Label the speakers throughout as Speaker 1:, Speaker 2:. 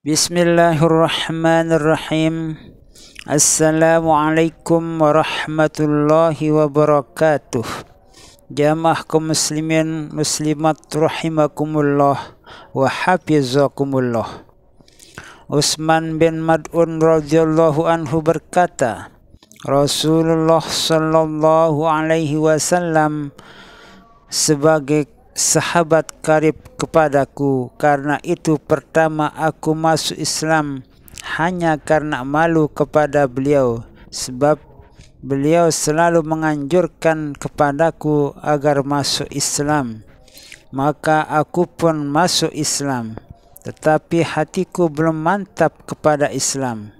Speaker 1: Bismillahirrahmanirrahim. Assalamualaikum warahmatullahi wabarakatuh. Jamaah kaum muslimin muslimat rahimakumullah wa hafizakumullah. Utsman bin Mad'un radhiyallahu anhu berkata, Rasulullah sallallahu alaihi wasallam sebagai sahabat karib kepadaku, karena itu pertama aku masuk Islam hanya karena malu kepada beliau, sebab beliau selalu menganjurkan kepadaku agar masuk Islam. Maka aku pun masuk Islam, tetapi hatiku belum mantap kepada Islam.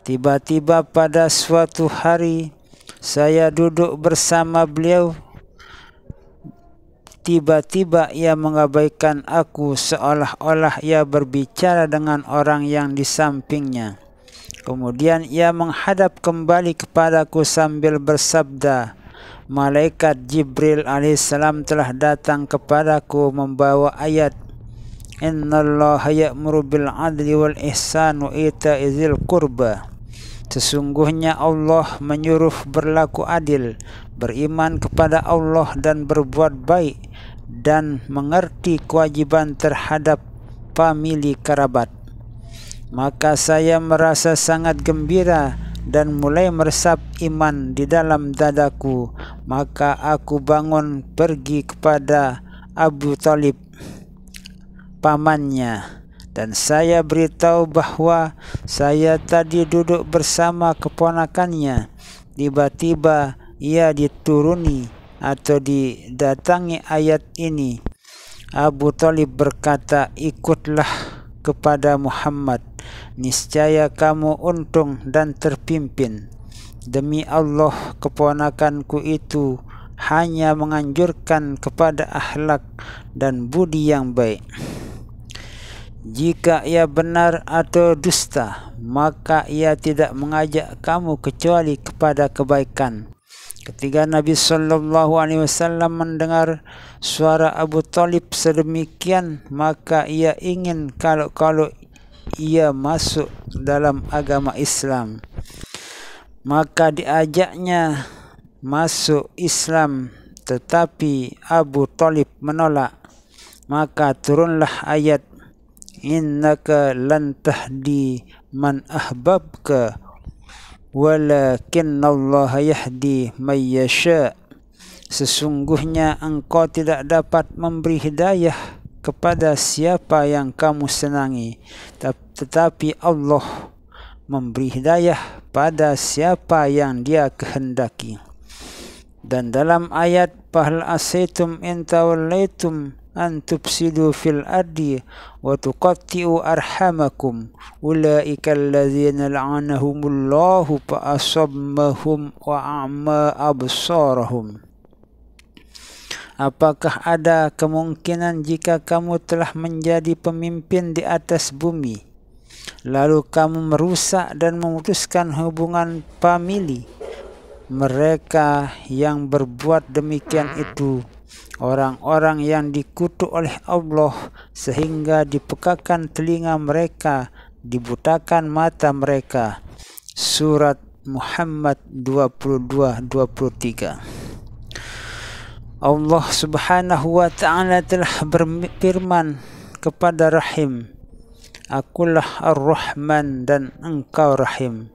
Speaker 1: Tiba-tiba pada suatu hari saya duduk bersama beliau. Tiba-tiba ia mengabaikan aku, seolah-olah ia berbicara dengan orang yang di sampingnya. Kemudian ia menghadap kembali kepadaku sambil bersabda, Malaikat Jibril alaihissalam telah datang kepadaku membawa ayat, Innallaha ya'muru bil adli wal ihsan wa ita'i dzil qurba. Sesungguhnya Allah menyuruh berlaku adil, beriman kepada Allah dan berbuat baik, dan mengerti kewajiban terhadap famili kerabat. Maka saya merasa sangat gembira dan mulai meresap iman di dalam dadaku. Maka aku bangun pergi kepada Abu Thalib, pamannya, dan saya beritahu bahwa saya tadi duduk bersama keponakannya. Tiba-tiba ia dituruni atau didatangi ayat ini. Abu Thalib berkata, ikutlah kepada Muhammad, niscaya kamu untung dan terpimpin. Demi Allah, keponakanku itu hanya menganjurkan kepada akhlak dan budi yang baik. Jika ia benar atau dusta, maka ia tidak mengajak kamu kecuali kepada kebaikan. Ketika Nabi SAW mendengar suara Abu Thalib sedemikian, maka ia ingin kalau ia masuk dalam agama Islam. Maka diajaknya masuk Islam, tetapi Abu Thalib menolak. Maka turunlah ayat, Innaka lan tahdi man ahbabka walakinnallaha yahdi may yasha. Sesungguhnya engkau tidak dapat memberi hidayah kepada siapa yang kamu senangi, tetapi Allah memberi hidayah pada siapa yang Dia kehendaki. Dan dalam ayat, Fahal asaitum in tawallaitum an tufsidu fil ardi wa tuqatti'u arhamakum ulaika alladzina la'anahumullahu fa asammahum wa a'ma absarahum. Apakah ada kemungkinan jika kamu telah menjadi pemimpin di atas bumi, lalu kamu merusak dan memutuskan hubungan famili? Mereka yang berbuat demikian itu orang-orang yang dikutuk oleh Allah, sehingga dipekakan telinga mereka, dibutakan mata mereka. Surat Muhammad 22-23. Allah subhanahu wa ta'ala telah berfirman kepada Rahim, Akulah Ar-Rahman dan engkau Rahim.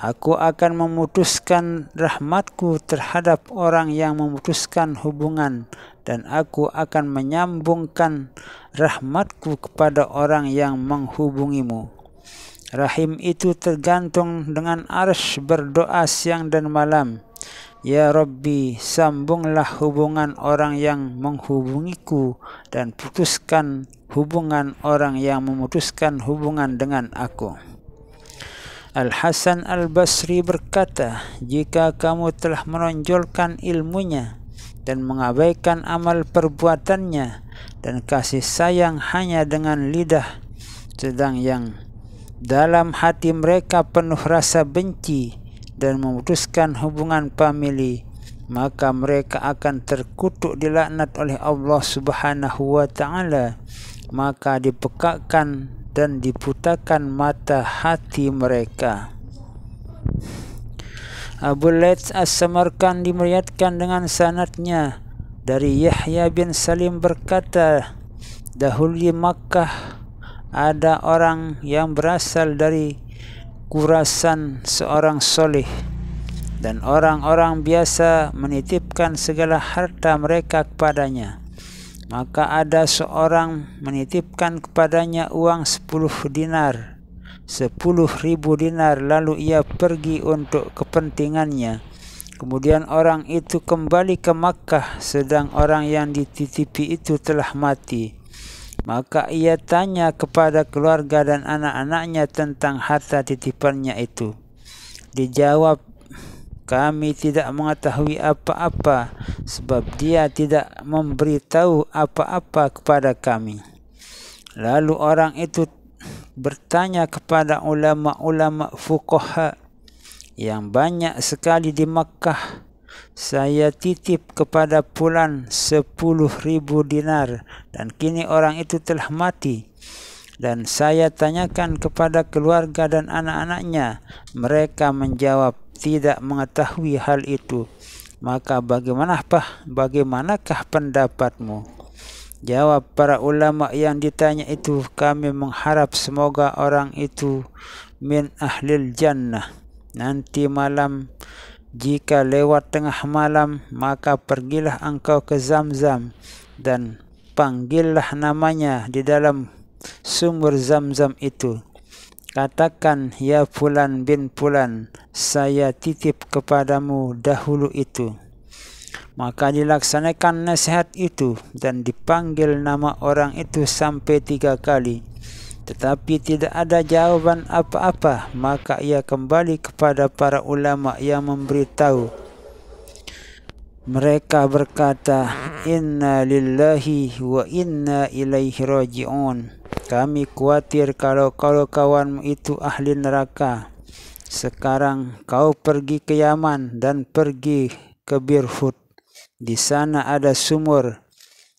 Speaker 1: Aku akan memutuskan rahmatku terhadap orang yang memutuskan hubungan, dan aku akan menyambungkan rahmatku kepada orang yang menghubungimu. Rahim itu tergantung dengan arsy, berdoa siang dan malam, Ya Rabbi, sambunglah hubungan orang yang menghubungiku, dan putuskan hubungan orang yang memutuskan hubungan dengan aku. Al-Hasan Al-Basri berkata, jika kamu telah menonjolkan ilmunya dan mengabaikan amal perbuatannya, dan kasih sayang hanya dengan lidah, sedang yang dalam hati mereka penuh rasa benci dan memutuskan hubungan famili, maka mereka akan terkutuk dilaknat oleh Allah Subhanahu wa ta'ala. Maka dipekakkan dan dibutakan mata hati mereka. Abu Laits As-Samarkandi meriwayatkan dengan sanadnya dari Yahya bin Salim berkata, dahulu di Makkah ada orang yang berasal dari Khurasan, seorang soleh, dan orang-orang biasa menitipkan segala harta mereka kepadanya. Maka ada seorang menitipkan kepadanya uang 10 dinar, 10.000 dinar, lalu ia pergi untuk kepentingannya. Kemudian orang itu kembali ke Makkah, sedang orang yang dititipi itu telah mati. Maka ia tanya kepada keluarga dan anak-anaknya tentang harta titipannya itu. Dijawab, kami tidak mengetahui apa-apa, sebab dia tidak memberitahu apa-apa kepada kami. Lalu orang itu bertanya kepada ulama-ulama fuqaha yang banyak sekali di Makkah, saya titip kepada fulan 10.000 dinar dan kini orang itu telah mati, dan saya tanyakan kepada keluarga dan anak-anaknya, mereka menjawab tidak mengetahui hal itu. Maka bagaimanakah pendapatmu? Jawab para ulama yang ditanya itu, kami mengharap semoga orang itu min ahlil jannah. Nanti malam jika lewat tengah malam, maka pergilah engkau ke Zamzam dan panggillah namanya di dalam sumur Zamzam itu. Katakan, ya Fulan bin Fulan, saya titip kepadamu dahulu itu. Maka dilaksanakan nasihat itu dan dipanggil nama orang itu sampai 3 kali. Tetapi tidak ada jawaban apa-apa. Maka ia kembali kepada para ulama yang memberitahu. Mereka berkata, inna lillahi wa inna ilaihi raji'un. Kami khawatir kalau kawanmu itu ahli neraka. Sekarang kau pergi ke Yaman dan pergi ke Birhut. Di sana ada sumur.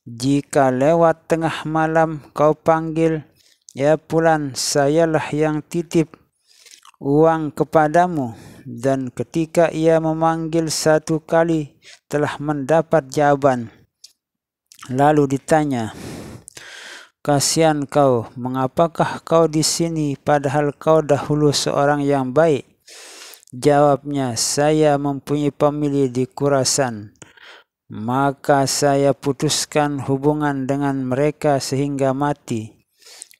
Speaker 1: Jika lewat tengah malam kau panggil, ya Fulan, sayalah yang titip uang kepadamu. Dan ketika ia memanggil 1 kali telah mendapat jawaban. Lalu ditanya, kasihan kau, mengapakah kau di sini padahal kau dahulu seorang yang baik? Jawabnya, saya mempunyai pemilih di Khurasan. Maka saya putuskan hubungan dengan mereka sehingga mati.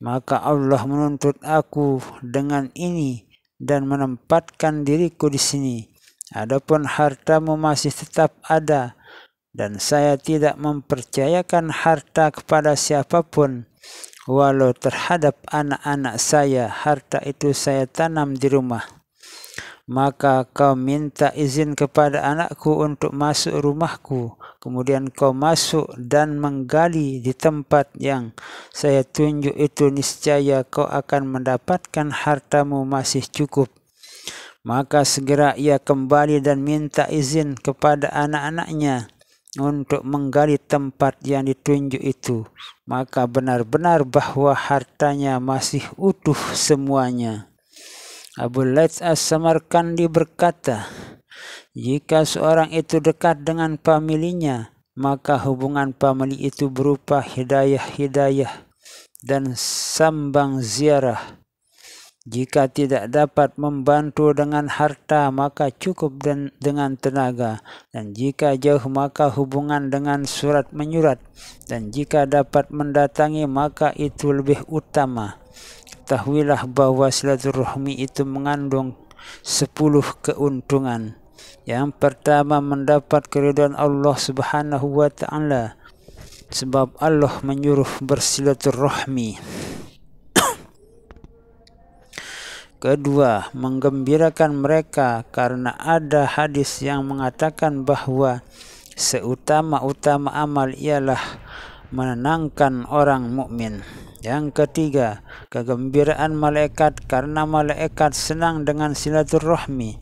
Speaker 1: Maka Allah menuntut aku dengan ini dan menempatkan diriku di sini. Adapun hartamu masih tetap ada, dan saya tidak mempercayakan harta kepada siapapun, walau terhadap anak-anak saya. Harta itu saya tanam di rumah. Maka kau minta izin kepada anakku untuk masuk rumahku. Kemudian kau masuk dan menggali di tempat yang saya tunjuk itu, niscaya kau akan mendapatkan hartamu masih cukup. Maka segera ia kembali dan minta izin kepada anak-anaknya untuk menggali tempat yang ditunjuk itu. Maka benar-benar bahwa hartanya masih utuh semuanya. Abu Laits As-Samarkandi berkata, jika seorang itu dekat dengan familinya, maka hubungan famili itu berupa hidayah-hidayah dan sambang ziarah. Jika tidak dapat membantu dengan harta, maka cukup dengan tenaga. Dan jika jauh, maka hubungan dengan surat menyurat. Dan jika dapat mendatangi, maka itu lebih utama. Ketahuilah bahwa silaturahmi itu mengandung 10 keuntungan. Yang pertama, mendapat keridhaan Allah Subhanahu wa ta'ala, sebab Allah menyuruh bersilaturahmi. Kedua, menggembirakan mereka karena ada hadis yang mengatakan bahwa seutama-utama amal ialah menenangkan orang mukmin. Yang ketiga, kegembiraan malaikat karena malaikat senang dengan silaturahmi.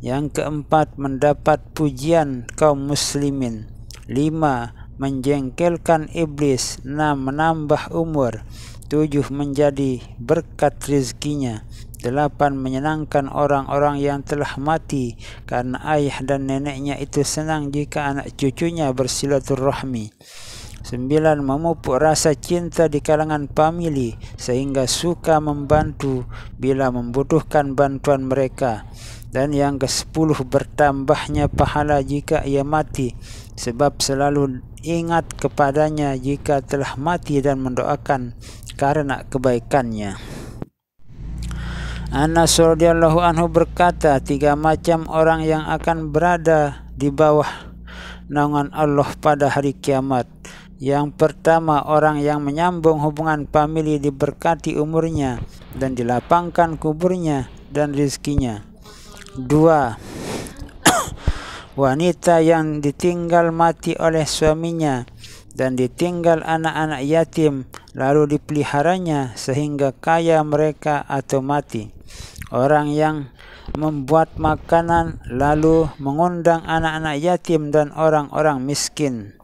Speaker 1: Yang keempat, mendapat pujian kaum muslimin. 5. Menjengkelkan iblis. 6. Menambah umur. 7. Menjadi berkat rizkinya. 8. Menyenangkan orang-orang yang telah mati, karena ayah dan neneknya itu senang jika anak cucunya bersilaturahmi. 9. Memupuk rasa cinta di kalangan famili, sehingga suka membantu bila membutuhkan bantuan mereka. Dan yang ke-10, bertambahnya pahala jika ia mati, sebab selalu ingat kepadanya jika telah mati dan mendoakan karena kebaikannya. Anas radhiyallahu anhu berkata, 3 macam orang yang akan berada di bawah naungan Allah pada hari kiamat. Yang pertama, orang yang menyambung hubungan famili, diberkati umurnya dan dilapangkan kuburnya dan rizkinya. 2. Wanita yang ditinggal mati oleh suaminya dan ditinggal anak-anak yatim, lalu dipeliharanya sehingga kaya mereka atau mati. Orang yang membuat makanan lalu mengundang anak-anak yatim dan orang-orang miskin.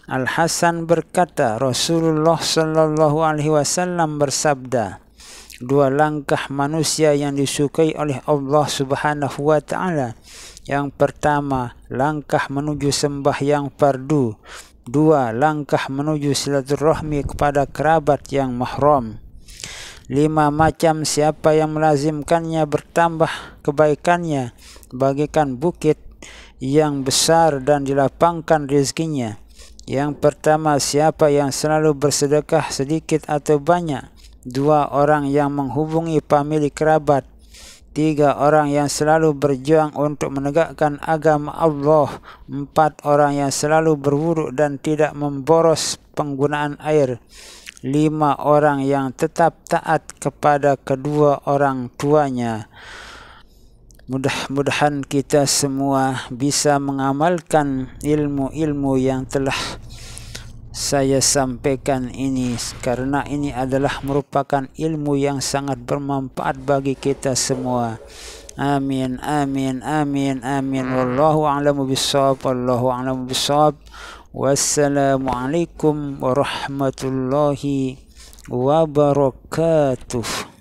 Speaker 1: Al-Hasan berkata, Rasulullah sallallahu alaihi wasallam bersabda, 2 langkah manusia yang disukai oleh Allah Subhanahu wa taala. Yang pertama, langkah menuju sembahyang fardu. 2. Langkah menuju silaturahmi kepada kerabat yang mahram. 5 macam siapa yang melazimkannya bertambah kebaikannya, bagikan bukit yang besar dan dilapangkan rezekinya. Yang pertama, siapa yang selalu bersedekah sedikit atau banyak. 2. Orang yang menghubungi famili kerabat. 3. Orang yang selalu berjuang untuk menegakkan agama Allah. 4. Orang yang selalu berwudu dan tidak memboros penggunaan air. 5. Orang yang tetap taat kepada kedua orang tuanya. Mudah-mudahan kita semua bisa mengamalkan ilmu-ilmu yang telah saya sampaikan ini, karena ini adalah merupakan ilmu yang sangat bermanfaat bagi kita semua. Amin, amin, amin, amin. Wallahu a'lamu bishawab. Wallahu a'lamu bishawab. Wassalamualaikum warahmatullahi wabarakatuh.